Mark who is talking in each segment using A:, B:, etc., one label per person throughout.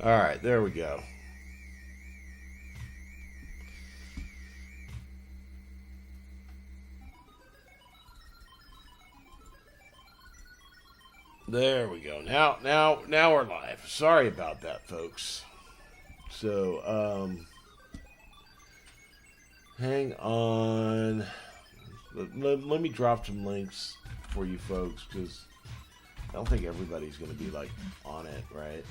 A: All right, there we go. There we go. Now we're live. Sorry about that, folks. So, hang on. Let me drop some links for you folks, because I don't think everybody's going to be like on it, right?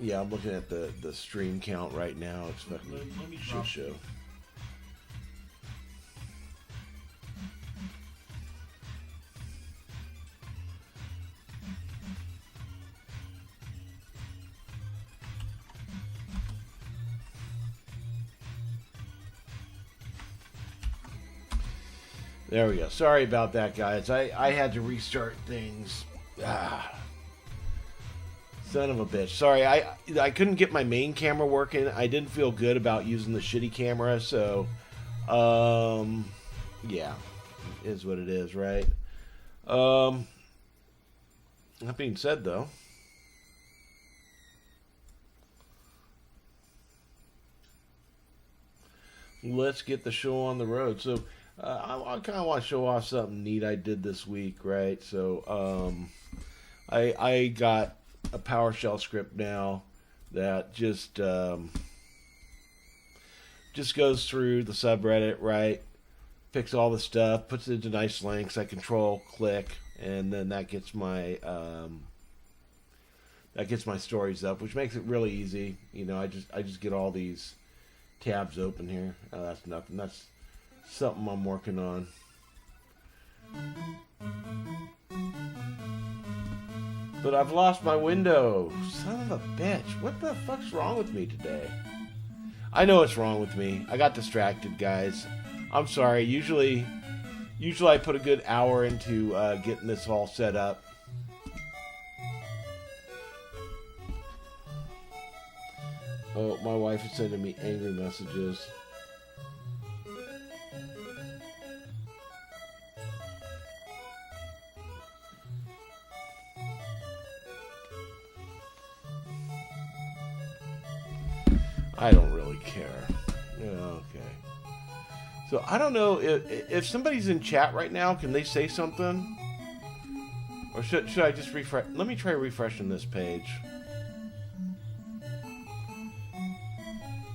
A: Yeah, I'm looking at the stream count right now. It's fucking shit show. There we go. Sorry about that, guys. I had to restart things. Son of a bitch. Sorry, I couldn't get my main camera working. I didn't feel good about using the shitty camera, so yeah. It is what it is, right? That being said, though, let's get the show on the road. So I kind of want to show off something neat I did this week, right? So I got a PowerShell script now that just goes through the subreddit, right? Picks all the stuff, puts it into nice links. I control click, and then that gets my stories up, which makes it really easy. You know, I just get all these tabs open here. Oh, that's nothing. That's something I'm working on. But I've lost my window. Son of a bitch. What the fuck's wrong with me today? I know what's wrong with me. I got distracted, guys. I'm sorry. Usually I put a good hour into getting this all set up. Oh, my wife is sending me angry messages. I don't really care. Okay. So I don't know if somebody's in chat right now. Can they say something? Or should I just refresh? Let me try refreshing this page.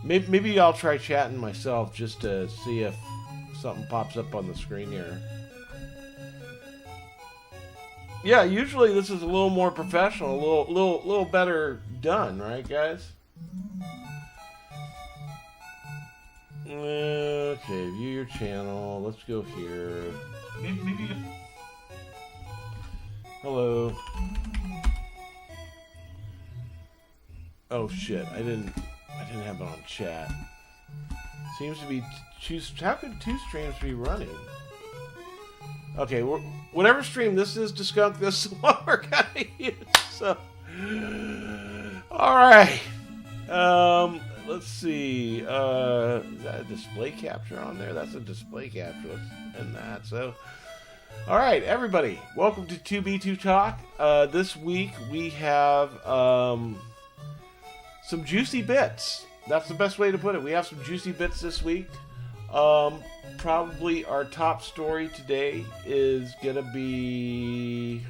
A: Maybe I'll try chatting myself just to see if something pops up on the screen here. Yeah, usually this is a little more professional, a little better done, right, guys? Okay, view your channel. Let's go here.
B: Maybe.
A: Hello. Oh shit! I didn't have it on chat. Seems to be how could two streams be running? Okay, whatever stream this is to skunk, this is the one we're gonna use. So, all right. Let's see. Is that a display capture on there? That's a display capture. Let's end that. So, all right, everybody, welcome to 2B2 Talk. This week we have some juicy bits. That's the best way to put it. We have some juicy bits this week. Probably our top story today is gonna be.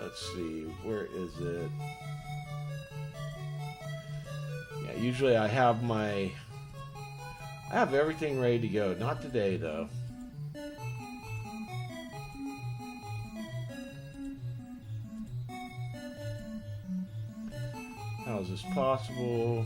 A: Let's see, where is it? Yeah, usually I have everything ready to go. Not today, though. How is this possible?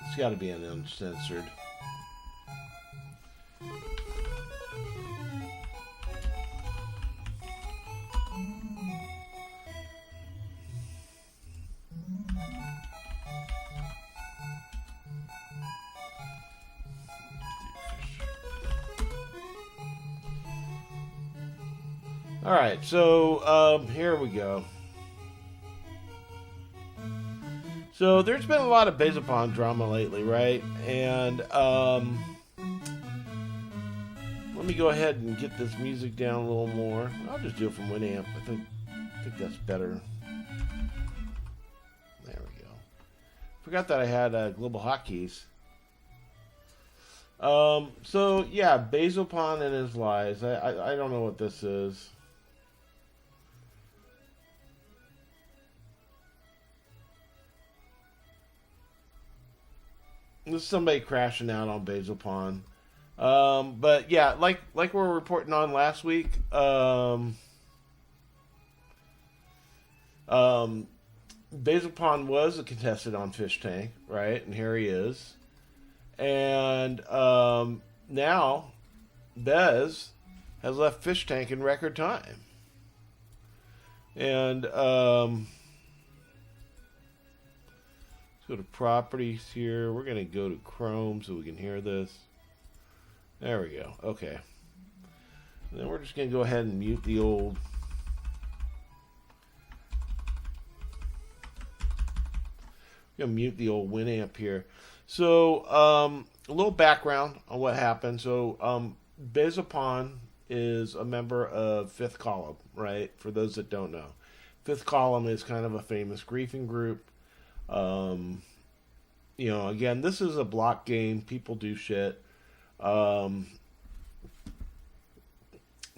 A: It's got to be an uncensored. All right, so here we go. So there's been a lot of Bezopon drama lately, right? And let me go ahead and get this music down a little more. I'll just do it from Winamp. I think that's better. There we go. Forgot that I had global hotkeys. So yeah, Bezopon and his lies. I don't know what this is. This is somebody crashing out on Bezopon. But yeah, like we were reporting on last week, Bezopon was a contestant on Fish Tank, right? And here he is. And now Bez has left Fish Tank in record time. And let's go to properties here. We're going to go to Chrome so we can hear this. There we go. Okay. And then we're just going to go ahead and mute the old... I'm going to mute the old Winamp here. So, a little background on what happened. So, Bezopon is a member of Fifth Column, right? For those that don't know. Fifth Column is kind of a famous griefing group. You know, again, this is a block game. People do shit.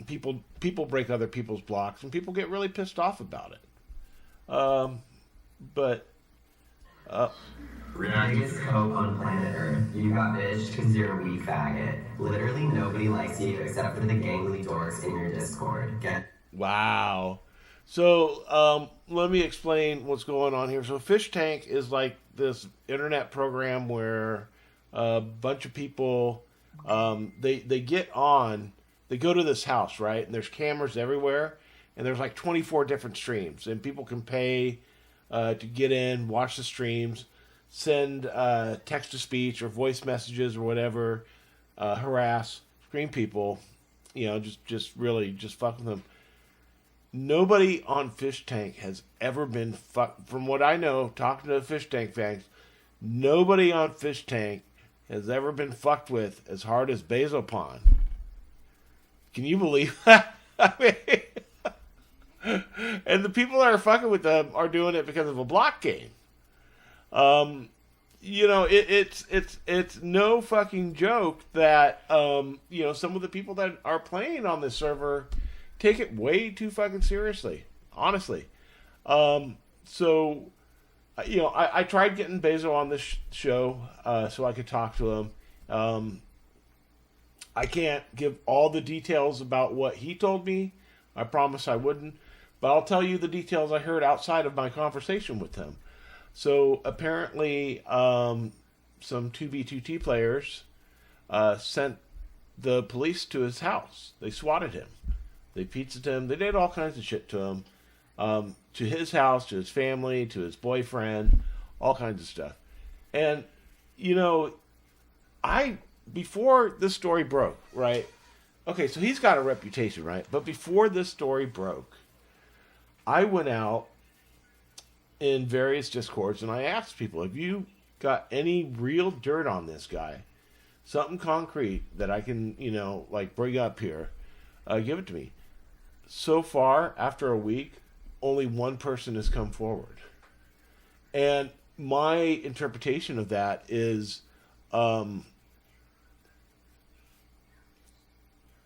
A: People break other people's blocks, and people get really pissed off about it.
B: Biggest hope on planet Earth. You got bitched because you're a weak faggot. Literally nobody likes you except for the gangly dorks in your Discord.
A: Wow. So, let me explain what's going on here. So, Fish Tank is like this internet program where a bunch of people, they get on, they go to this house, right? And there's cameras everywhere, and there's like 24 different streams, and people can pay to get in, watch the streams, send text to speech or voice messages or whatever, harass, scream people, you know, just really fuck with them. Nobody on Fish Tank has ever been fucked. From what I know, talking to the Fish Tank fans, nobody on Fish Tank has ever been fucked with as hard as Bezopon. Can you believe that? I mean, and the people that are fucking with them are doing it because of a block game. You know, it's no fucking joke that you know, some of the people that are playing on this server take it way too fucking seriously, honestly. So, you know, I tried getting Bezo on this show so I could talk to him. I can't give all the details about what he told me. I promise I wouldn't. But I'll tell you the details I heard outside of my conversation with him. So, apparently, some 2v2T players sent the police to his house. They swatted him. They pizzaed him. They did all kinds of shit to him. To his house, to his family, to his boyfriend, all kinds of stuff. And, you know, before this story broke, right? Okay, so he's got a reputation, right? But before this story broke, I went out in various Discords and I asked people, have you got any real dirt on this guy? Something concrete that I can, you know, like bring up here. Give it to me. So far, after a week, only one person has come forward. And my interpretation of that is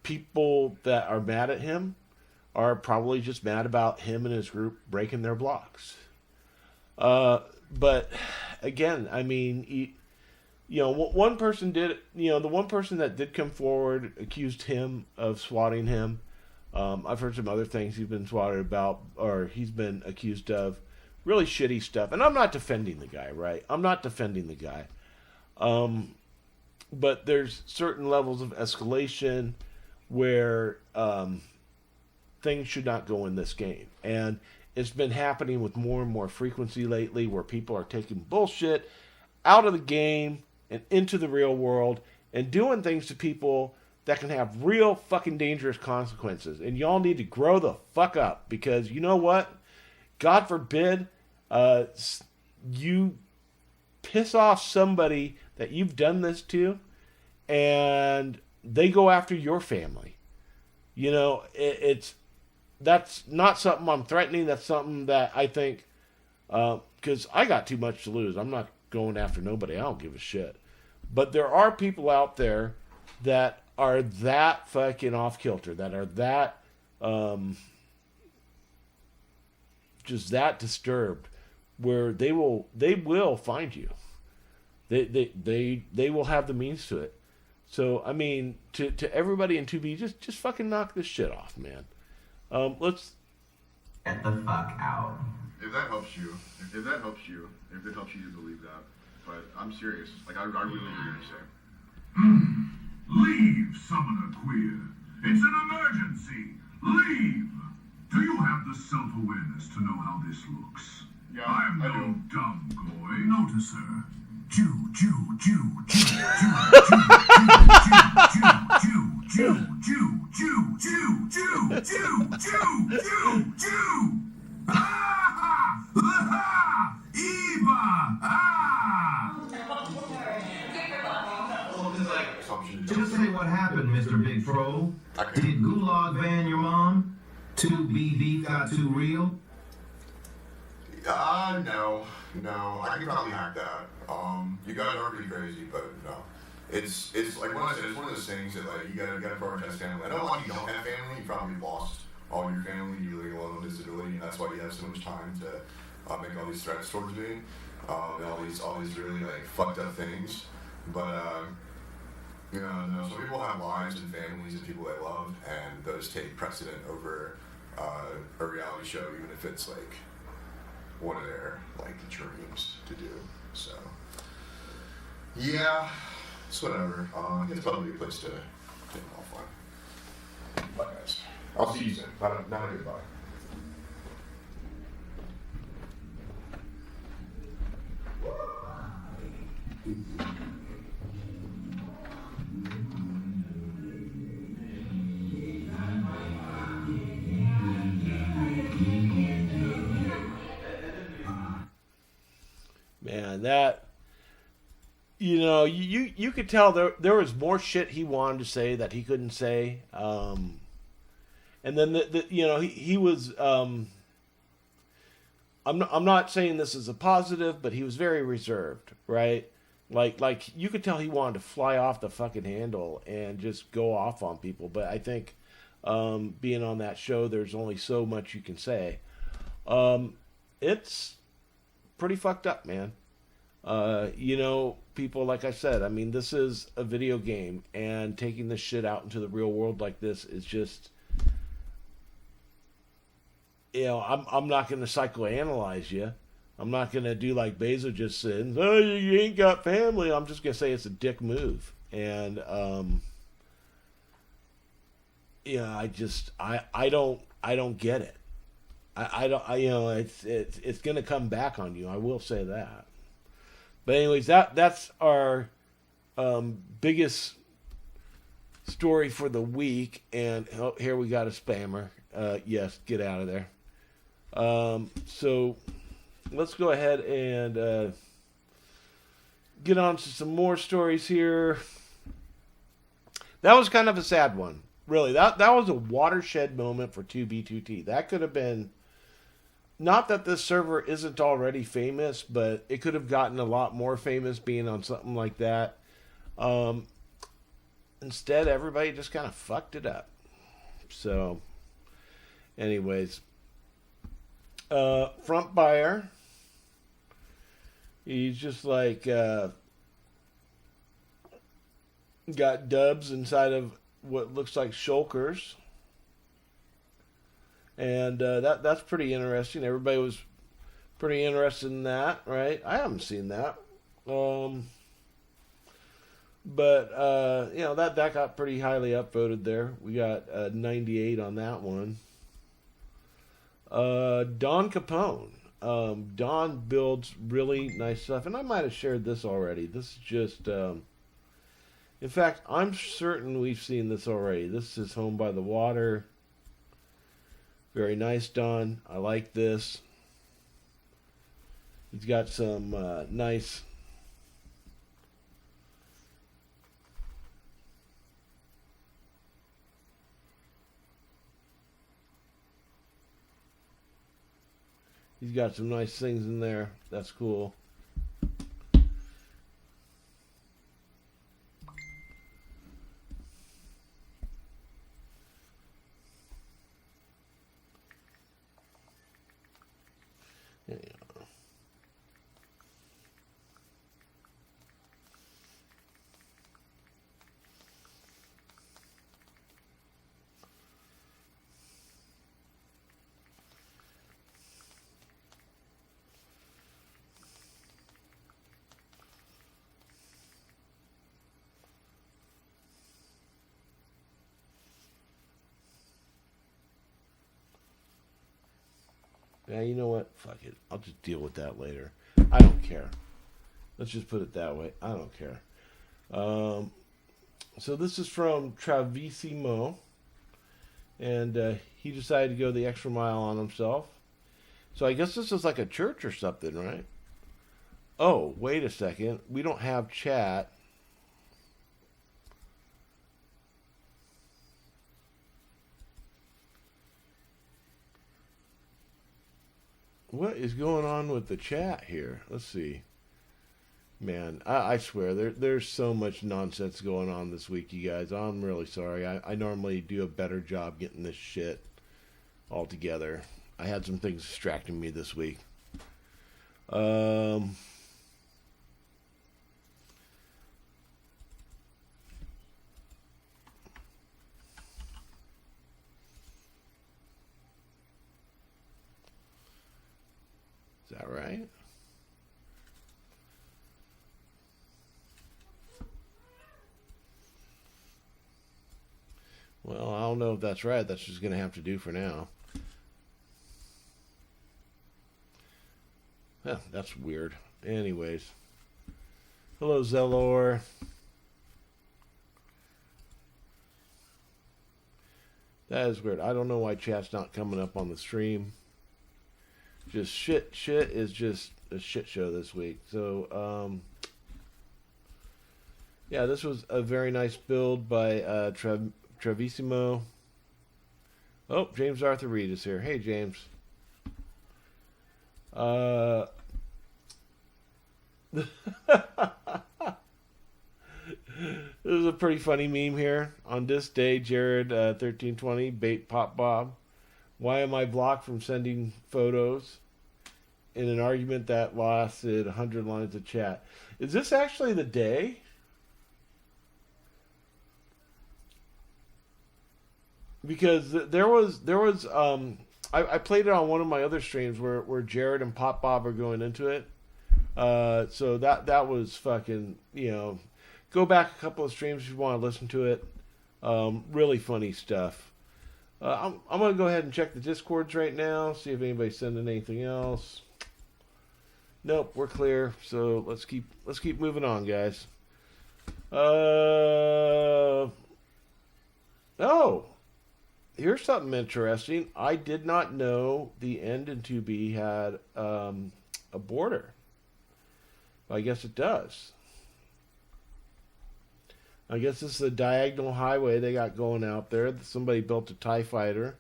A: people that are mad at him are probably just mad about him and his group breaking their blocks. But again, I mean, you know, one person did, you know, the one person that did come forward accused him of swatting him. I've heard some other things he's been swatted about, or he's been accused of, really shitty stuff. And I'm not defending the guy, right? I'm not defending the guy. But there's certain levels of escalation where things should not go in this game. And it's been happening with more and more frequency lately, where people are taking bullshit out of the game and into the real world and doing things to people that can have real fucking dangerous consequences. And y'all need to grow the fuck up, because you know what? God forbid you piss off somebody that you've done this to, and they go after your family. You know, that's not something I'm threatening. That's something that I think, because I got too much to lose. I'm not going after nobody. I don't give a shit. But there are people out there that are that fucking off kilter, that are that just that disturbed, where they will find you. They will have the means to it. So I mean, to everybody in 2B, just fucking knock this shit off, man. Let's
B: get the fuck out.
C: If that helps you, if it helps you to believe that, but I'm serious. Like I really do what you're saying.
D: Leave, Summoner Queer. It's an emergency. Leave. Do you have the self-awareness to know how this looks?
C: Yeah,
D: I'm no
C: I do.
D: dumb boy. Notice her. Jew, Jew, Jew, Jew, Jew, Jew, Jew, Jew, Jew, Jew, Jew, Jew, Jew, Jew, Jew, Jew, Jew. Ah! Ah! Eva! Ah!
E: Just say what happened, Mr. Big Troll. Did Gulag ban your mom? 2B beef got too real?
C: No. I can probably hack that. You guys are pretty crazy, but no. It's like when I said, it's one of those things that like you gotta prioritize family. I know when you don't have family, you probably lost all your family, you're living alone on disability, and that's why you have so much time to make all these threats towards me, and all these really like fucked up things. But no, some people have lives and families and people they love, and those take precedent over a reality show, even if it's like one of their like dreams to do. So yeah, it's whatever. It's probably a place to take off on. Bye guys. I'll see you soon. Not a goodbye.
A: Man, that, you could tell there was more shit he wanted to say that he couldn't say. And then he was. I'm not saying this is a positive, but he was very reserved, right? Like you could tell he wanted to fly off the fucking handle and just go off on people. But I think being on that show, there's only so much you can say. It's pretty fucked up, man. People, like I said, I mean, this is a video game, and taking this shit out into the real world like this is just, I'm not going to psychoanalyze you. I'm not going to do like Bezo just said, oh, you ain't got family. I'm just going to say it's a dick move. And, I don't get it. It's going to come back on you. I will say that. But anyways, that's our biggest story for the week. And here we got a spammer. Yes, get out of there. So let's go ahead and get on to some more stories here. That was kind of a sad one. Really, that was a watershed moment for 2B2T. That could have been, not that this server isn't already famous, but it could have gotten a lot more famous being on something like that. Instead, everybody just kind of fucked it up. So, anyways, front buyer, he's just like got dubs inside of what looks like shulkers. And that's pretty interesting. Everybody was pretty interested in that, right? I haven't seen that. But that got pretty highly upvoted there. We got 98 on that one. Don Capone. Don builds really nice stuff. And I might have shared this already. This is just In fact, I'm certain we've seen this already. This is Home by the Water. Very nice done. I like this. He's got some nice... He's got some nice things in there. That's cool. Yeah, you know what? Fuck it. I'll just deal with that later. I don't care. Let's just put it that way. I don't care. So this is from Travissimo. And he decided to go the extra mile on himself. So I guess this is like a church or something, right? Oh, wait a second. We don't have chat. What is going on with the chat here? Let's see. Man, I swear, there's so much nonsense going on this week, you guys. I'm really sorry. I normally do a better job getting this shit all together. I had some things distracting me this week. Is that right? Well, I don't know if that's right. That's just going to have to do for now. Yeah, that's weird. Anyways. Hello, Zelor. That is weird. I don't know why chat's not coming up on the stream. Just shit is just a shit show this week. So, yeah, this was a very nice build by Travissimo. Oh, James Arthur Reed is here. Hey, James. This is a pretty funny meme here. On this day, Jared 1320, bait Pop Bob. Why am I blocked from sending photos in an argument that lasted 100 lines of chat? Is this actually the day? Because there was I played it on one of my other streams where Jared and Pop Bob are going into it. So that was fucking, you know, go back a couple of streams if you want to listen to it. Really funny stuff. I'm going to go ahead and check the Discords right now, see if anybody's sending anything else. Nope, we're clear. So let's keep moving on, guys. Oh, here's something interesting. I did not know the end in 2B had a border. Well, I guess it does. I guess this is a diagonal highway they got going out there. Somebody built a TIE fighter.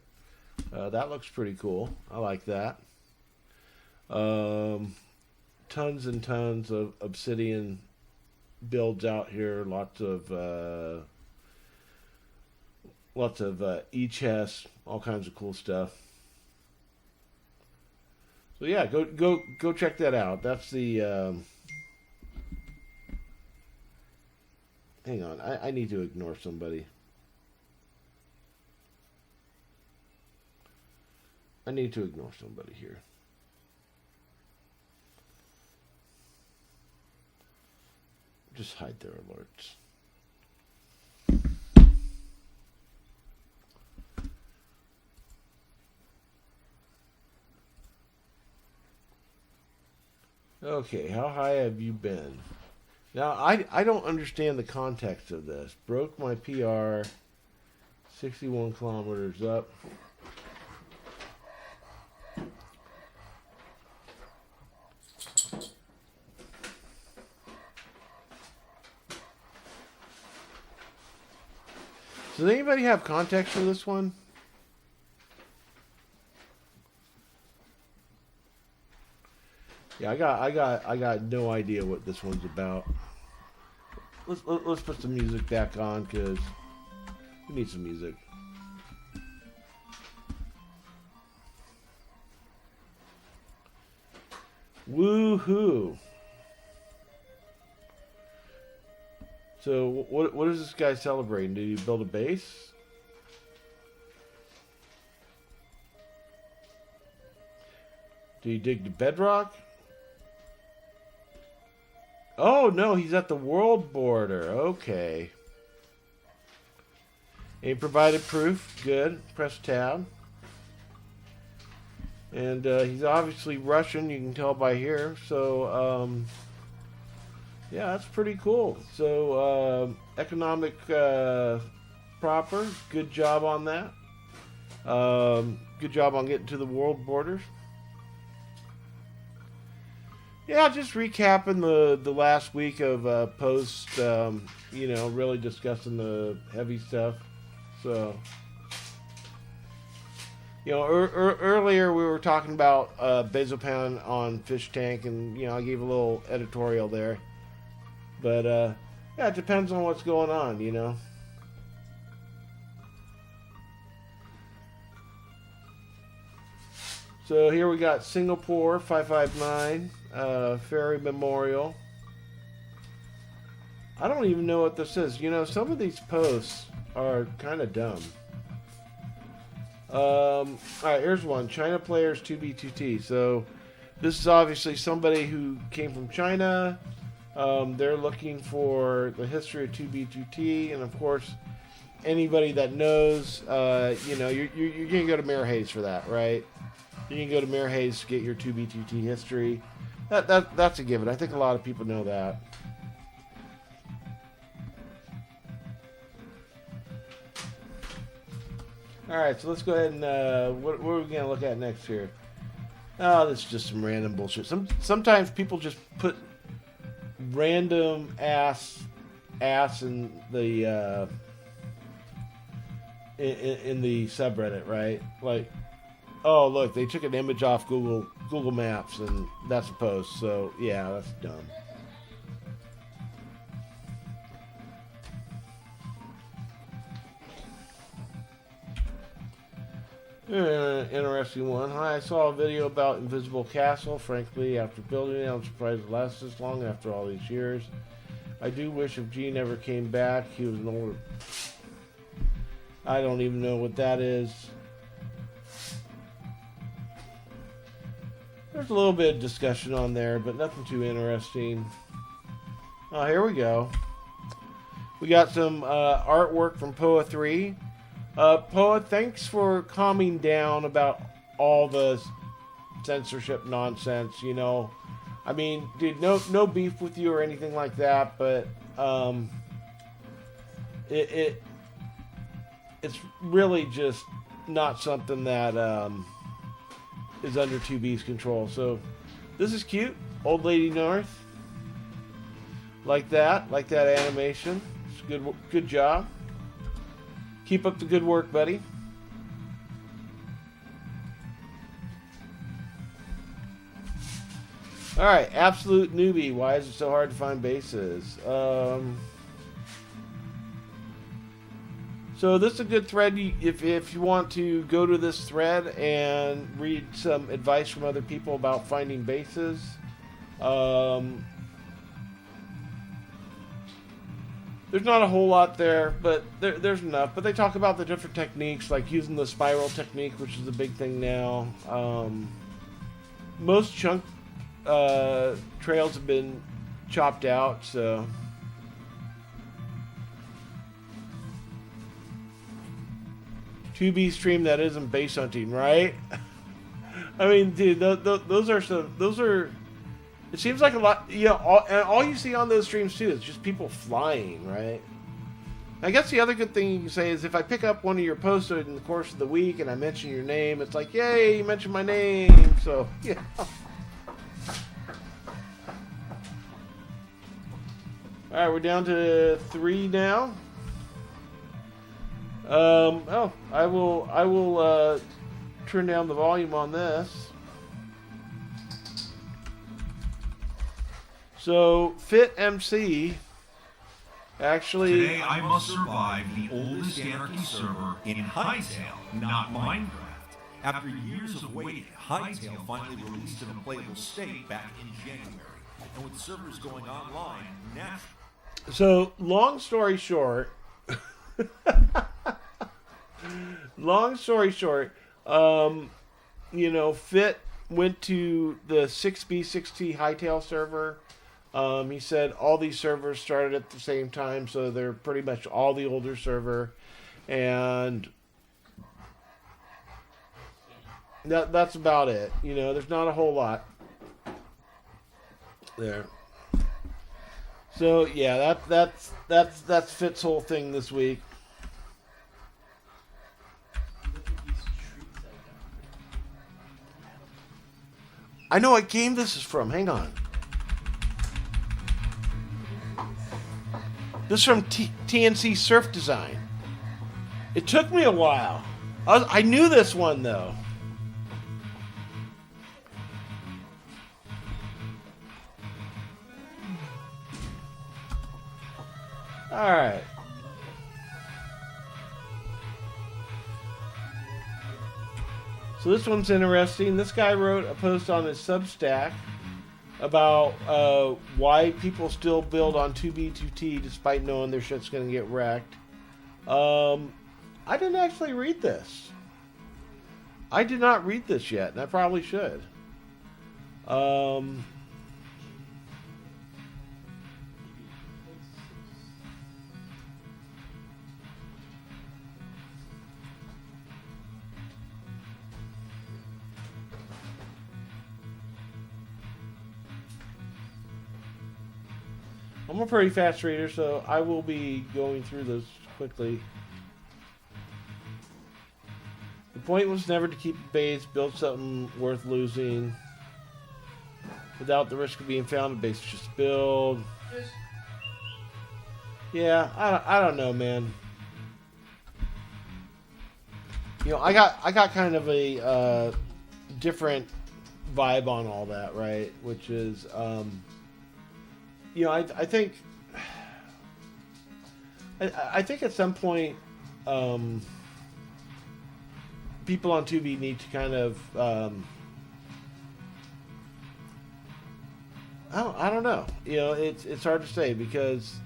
A: That looks pretty cool. I like that. Tons and tons of obsidian builds out here. Lots of e-chests, all kinds of cool stuff. So yeah, go check that out. That's the. Hang on, I need to ignore somebody. I need to ignore somebody here. Just hide their alerts. Okay, how high have you been? Now, I don't understand the context of this. Broke my PR 61 kilometers up. Does anybody have context for this one? Yeah, I got no idea what this one's about. Let's put some music back on because we need some music. Woohoo! So what is this guy celebrating? Did he build a base? Did he dig the bedrock? Oh no, he's at the world border. Okay. He provided proof. Good. Press tab. And he's obviously Russian. You can tell by here. So yeah, that's pretty cool. So economic proper. Good job on that. Good job on getting to the world borders. Yeah, just recapping the last week of post, really discussing the heavy stuff. So, earlier we were talking about Bezopan on Fish Tank, and, I gave a little editorial there. But, yeah, it depends on what's going on, So here we got Singapore 559. Ferry Memorial. I don't even know what this is. Some of these posts are kind of dumb. Alright, here's one. China players 2B2T. So, this is obviously somebody who came from China. They're looking for the history of 2B2T. And, of course, anybody that knows, you're going to go to Mayor Hayes for that, right? You can go to Mayor Hayes to get your 2B2T history. That's a given. I think a lot of people know that. Alright, so let's go ahead and what are we going to look at next here? Oh, this is just some random bullshit. Sometimes people just put random ass in the in the subreddit, right? Like, oh, look, they took an image off Google Maps, and that's a post. So, yeah, that's dumb. Interesting one. Hi, I saw a video about Invisible Castle. Frankly, after building it, I'm surprised it lasted this long after all these years. I do wish if Gene ever came back, he was an older... I don't even know what that is. There's a little bit of discussion on there, but nothing too interesting. Oh, here we go. We got some artwork from Poa3. Poa, thanks for calming down about all the censorship nonsense, I mean, dude, no beef with you or anything like that, but it's really just not something that is under 2B's control. So this is cute. Old Lady North. Like that animation. It's good job. Keep up the good work, buddy. Alright, Absolute Newbie. Why is it so hard to find bases? So this is a good thread if you want to go to this thread and read some advice from other people about finding bases. There's not a whole lot there, but there's enough. But they talk about the different techniques, like using the spiral technique, which is a big thing now. Most chunk trails have been chopped out, so... 2B stream that isn't base hunting, right? I mean, dude, those are It seems like a lot, you know, and all you see on those streams too is just people flying, right? I guess the other good thing you can say is if I pick up one of your posts in the course of the week and I mention your name, it's like, yay, you mentioned my name. So, yeah. All right, we're down to 3 now. I will turn down the volume on this. So, Fit MC actually.
F: Today I must survive the oldest Anarchy server in Hytale, not Minecraft. After years of waiting, Hytale finally released in a playable state back in January. And with servers going online, naturally.
A: So, long story short, you know, Fit went to the 6B6T Hytale server. He said all these servers started at the same time, so they're pretty much all the older server, and that's about it. You know, there's not a whole lot there. So yeah, that's Fit's whole thing this week. I know what game this is from. Hang on. This is from TNC Surf Design. It took me a while. I knew this one though. All right. So this one's interesting. This guy wrote a post on his Substack about why people still build on 2B2T despite knowing their shit's going to get wrecked. I didn't actually read this. I did not read this yet, and I probably should. I'm a pretty fast reader, so I will be going through this quickly. The point was never to keep the base, build something worth losing without the risk of being found. The base just build. Yeah, I don't know, man. You know, I got kind of a different vibe on all that, right? Which is, you know, I think at some point, people on 2B need to kind of, I don't know. You know, it's hard to say because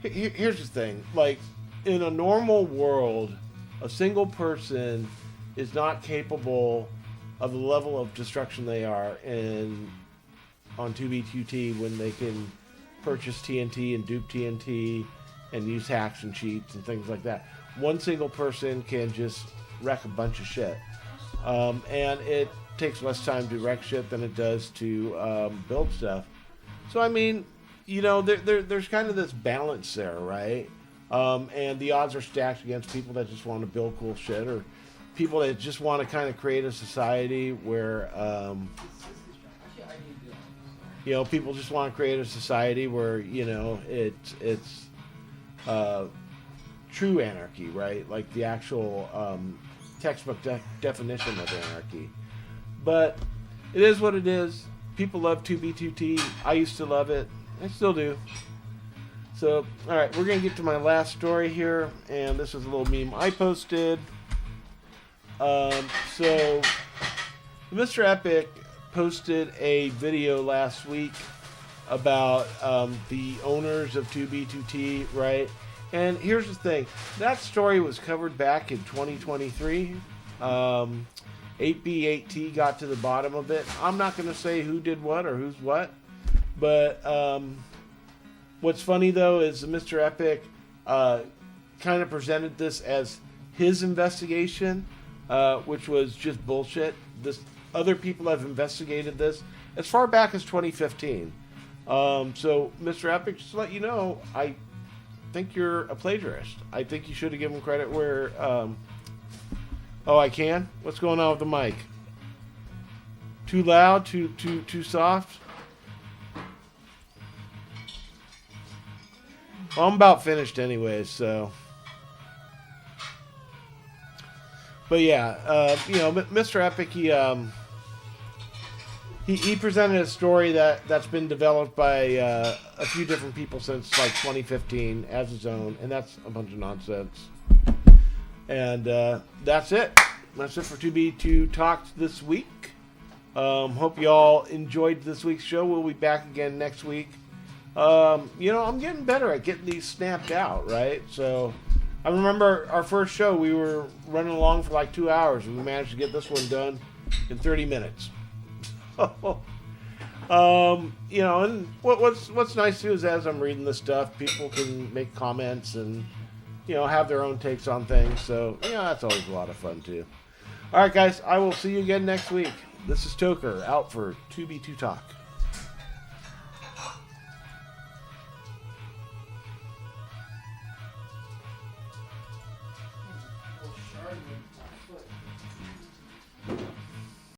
A: here's the thing. Like, in a normal world, a single person is not capable of the level of destruction they are on 2B2T when they can purchase TNT and dupe TNT and use hacks and cheats and things like that. One single person can just wreck a bunch of shit. And it takes less time to wreck shit than it does to build stuff. So, I mean, you know, there's kind of this balance there, right? And the odds are stacked against people that just want to build cool shit or people that just want to kind of create a society where, you know, people just want to create a society where, you know, it's true anarchy, right? Like the actual textbook definition of anarchy. But it is what it is. People love 2B2T. I used to love it. I still do. So, all right, we're going to get to my last story here. And this is a little meme I posted. So, Mr. Epic posted a video last week about the owners of 2B2T, right? And here's the thing. That story was covered back in 2023. 8B8T got to the bottom of it. I'm not going to say who did what or who's what. But what's funny, though, is Mr. Epic kind of presented this as his investigation, which was just bullshit. Other people have investigated this as far back as 2015. So, Mr. Epic, just to let you know, I think you're a plagiarist. I think you should have given credit where... oh, I can? What's going on with the mic? Too loud? Too soft? Well, I'm about finished anyways, so... But yeah, you know, Mr. Epic, he presented a story that's been developed by a few different people since like 2015 as his own, and that's a bunch of nonsense. And that's it. That's it for 2B2 Talks this week. Hope you all enjoyed this week's show. We'll be back again next week. You know, I'm getting better at getting these snapped out, right? So I remember our first show, we were running along for like 2 hours, and we managed to get this one done in 30 minutes. You know, and what's nice too is as I'm reading this stuff, people can make comments and, you know, have their own takes on things. So, yeah, that's always a lot of fun too. All right, guys, I will see you again next week. This is Toker out for 2B2 Talk.